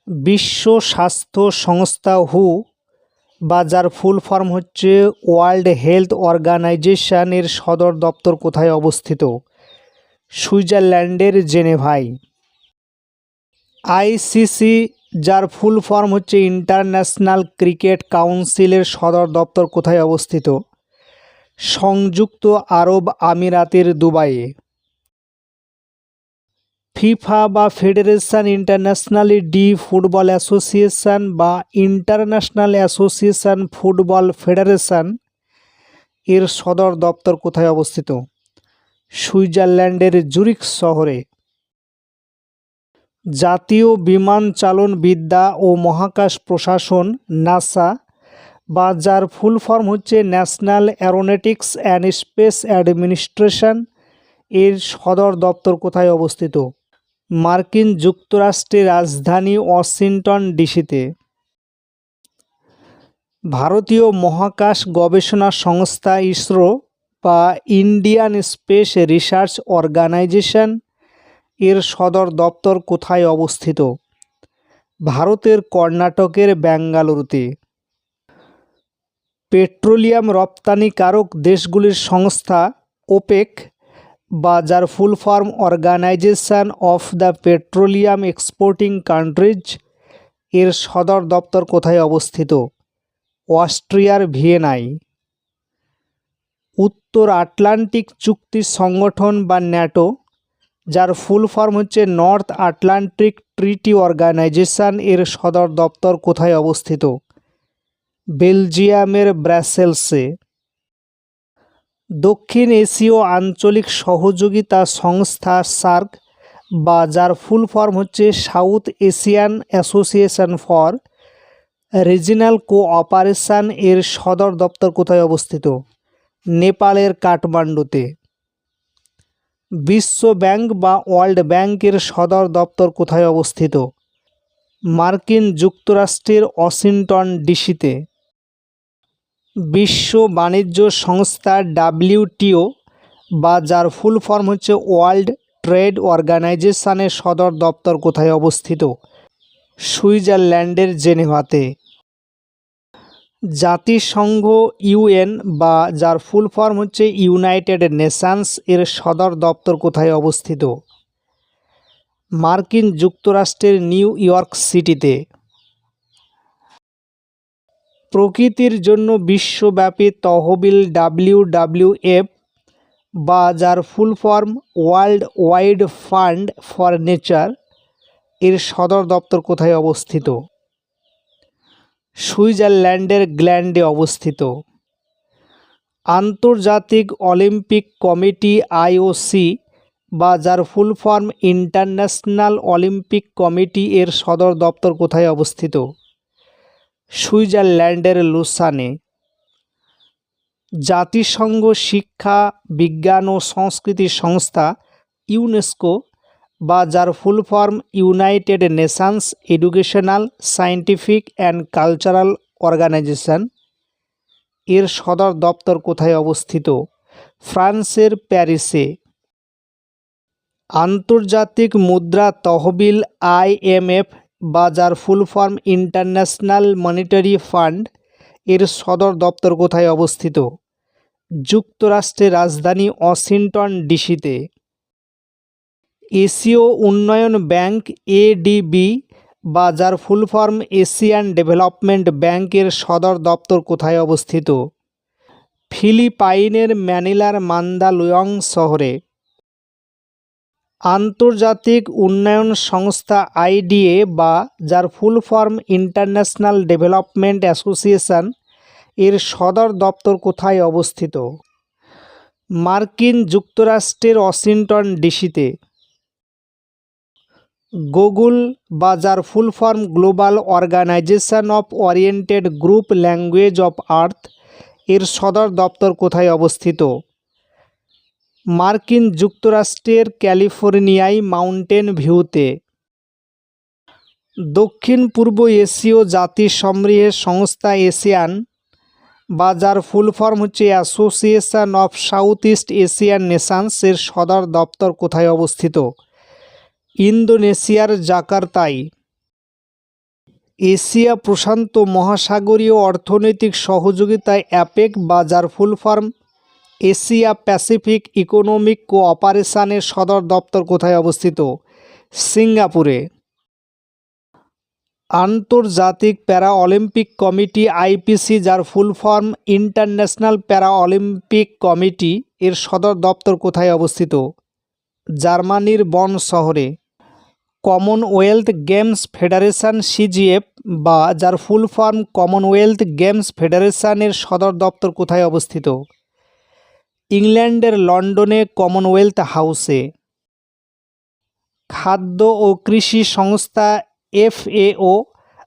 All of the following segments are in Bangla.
বিশ্ব স্বাস্থ্য সংস্থা বা যার ফুল ফর্ম হচ্ছে ওয়ার্ল্ড হেলথ অর্গানাইজেশন এর সদর দপ্তর কোথায় অবস্থিত? সুইজারল্যান্ডের জেনেভায়। আইসিসি যার ফুল ফর্ম হচ্ছে ইন্টারন্যাশনাল ক্রিকেট কাউন্সিলের সদর দপ্তর কোথায় অবস্থিত? সংযুক্ত আরব আমিরাতের দুবাইয়ে। ফিফা বা federation internationally D football association বা ইন্টারন্যাশনাল অ্যাসোসিয়েশন ফুটবল ফেডারেশন এর সদর দপ্তর কোথায় অবস্থিত? সুইজারল্যান্ডের জুরিখ শহরে। জাতীয় বিমান চালন বিদ্যা ও মহাকাশ প্রশাসন নাসা বা যার ফুল ফর্ম হচ্ছে national Aeronautics and space administration এর সদর দপ্তর কোথায় অবস্থিত? মার্কিন যুক্তরাষ্ট্রের রাজধানী ওয়াশিংটন ডিসিতে। ভারতীয় মহাকাশ গবেষণা সংস্থা ইসরো বা ইন্ডিয়ান স্পেস রিসার্চ অর্গানাইজেশন এর সদর দপ্তর কোথায় অবস্থিত? ভারতের কর্ণাটকের বেঙ্গালুরুতে। পেট্রোলিয়াম রপ্তানিকারক দেশগুলির সংস্থা ওপেক বা যার full form organisation of the petroleum exporting countries এর সদর দপ্তর কোথায় অবস্থিত? অস্ট্রিয়ার ভিয়েনায়। উত্তর আটলান্টিক চুক্তি সংগঠন বা ন্যাটো যার ফুল ফর্ম হচ্ছে নর্থ আটলান্টিক ট্রিটি অর্গানাইজেশন এর সদর দপ্তর কোথায় অবস্থিত? বেলজিয়ামের ব্রাসেলসে। দক্ষিণ এশীয় আঞ্চলিক সহযোগিতা সংস্থা সার্ক বা যার ফুল ফর্ম হচ্ছে south Asian association for regional cooperation এর সদর দপ্তর কোথায় অবস্থিত? নেপালের কাঠমান্ডুতে। বিশ্ব ব্যাংক বা ওয়ার্ল্ড ব্যাংকের সদর দপ্তর কোথায় অবস্থিত? মার্কিন যুক্তরাষ্ট্রের ওয়াশিংটন ডিসিতে। বিশ্ব বাণিজ্য সংস্থা ডাব্লিউটিও বা যার ফুল ফর্ম হচ্ছে ওয়ার্ল্ড ট্রেড অর্গানাইজেশনের সদর দপ্তর কোথায় অবস্থিত? সুইজারল্যান্ডের জেনেভাতে। জাতিসংঘ ইউএন বা যার ফুল ফর্ম হচ্ছে ইউনাইটেড নেশনস এর সদর দপ্তর কোথায় অবস্থিত? মার্কিন যুক্তরাষ্ট্রের নিউ ইয়র্ক সিটিতে। প্রকৃতির জন্য বিশ্বব্যাপী তহবিল WWF বা যার full form world wide fund for nature এর সদর দপ্তর কোথায় অবস্থিত? সুইজারল্যান্ডের গ্ল্যান্ডে অবস্থিত। আন্তর্জাতিক অলিম্পিক কমিটি IOC বা যার full form international Olympic committee এর সদর দপ্তর কোথায় অবস্থিত? সুইজারল্যান্ডের লুসানে। জাতিসংঘ শিক্ষা বিজ্ঞান ও সংস্কৃতি সংস্থা ইউনেস্কো বা যার full form united nations educational scientific and cultural organisation এর সদর দপ্তর কোথায় অবস্থিত? ফ্রান্সের প্যারিসে। আন্তর্জাতিক মুদ্রা তহবিল IMF বা যার full form international monetary fund এর সদর দপ্তর কোথায় অবস্থিত? যুক্তরাষ্ট্রের রাজধানী ওয়াশিংটন ডিসিতে। এশীয় উন্নয়ন ব্যাংক ADB বা যার ফুল ফর্ম এশিয়ান ডেভেলপমেন্ট ব্যাংকের সদর দপ্তর কোথায় অবস্থিত? ফিলিপাইনের ম্যানিলার মান্দালুয়ং শহরে। আন্তর্জাতিক উন্নয়ন সংস্থা IDA বা যার full form international development association এর সদর দপ্তর কোথায় অবস্থিত? মার্কিন যুক্তরাষ্ট্রের ওয়াশিংটন ডিসিতে। গুগল বা যার full form global organisation of oriented group language of earth এর সদর দপ্তর কোথায় অবস্থিত? মার্কিন যুক্তরাষ্ট্রের ক্যালিফোর্নিয়ায় মাউন্টেন ভিউতে। দক্ষিণ পূর্ব এশীয় জাতিসমূহের সংস্থা এশিয়ান বা যার ফুল ফর্ম হচ্ছে association of south east Asian Nations এর সদর দপ্তর কোথায় অবস্থিত? ইন্দোনেশিয়ার জাকার্তায়। এশিয়া প্রশান্ত মহাসাগরীয় অর্থনৈতিক সহযোগিতা অ্যাপেক বা যার full form Asia Pacific economic কোঅপারেশনের সদর দপ্তর কোথায় অবস্থিত? সিঙ্গাপুরে। আন্তর্জাতিক প্যারা অলিম্পিক কমিটি আইপিসি যার ফুল ফর্ম ইন্টারন্যাশনাল প্যারা অলিম্পিক কমিটি এর সদর দপ্তর কোথায় অবস্থিত? জার্মানির বন শহরে। কমনওয়েলথ গেমস ফেডারেশন সিজিএফ বা যার ফুল ফর্ম কমনওয়েলথ গেমস ফেডারেশনের সদর দপ্তর কোথায় অবস্থিত? ইংল্যান্ডের লন্ডনে কমনওয়েলথ হাউসে। খাদ্য ও কৃষি সংস্থা এফএও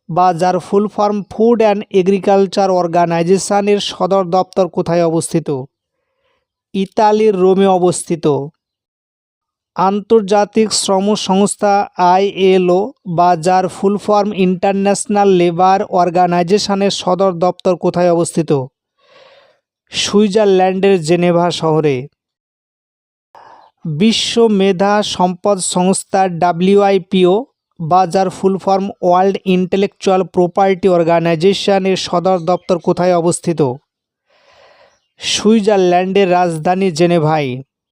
বা যার full form food and agriculture অর্গানাইজেশনের সদর দপ্তর কোথায় অবস্থিত? ইতালির রোমে অবস্থিত। আন্তর্জাতিক শ্রম সংস্থা আইএলও বা যার ফুল ফর্ম ইন্টারন্যাশনাল লেবার অর্গানাইজেশনের সদর দপ্তর কোথায় অবস্থিত? সুইজারল্যান্ডের জেনেভা শহরে। বিশ্ব মেধা সম্পদ সংস্থা ডাব্লিউআইপিও বা যার full form world intellectual property অর্গানাইজেশনের সদর দপ্তর কোথায় অবস্থিত? সুইজারল্যান্ডের রাজধানী জেনেভায়।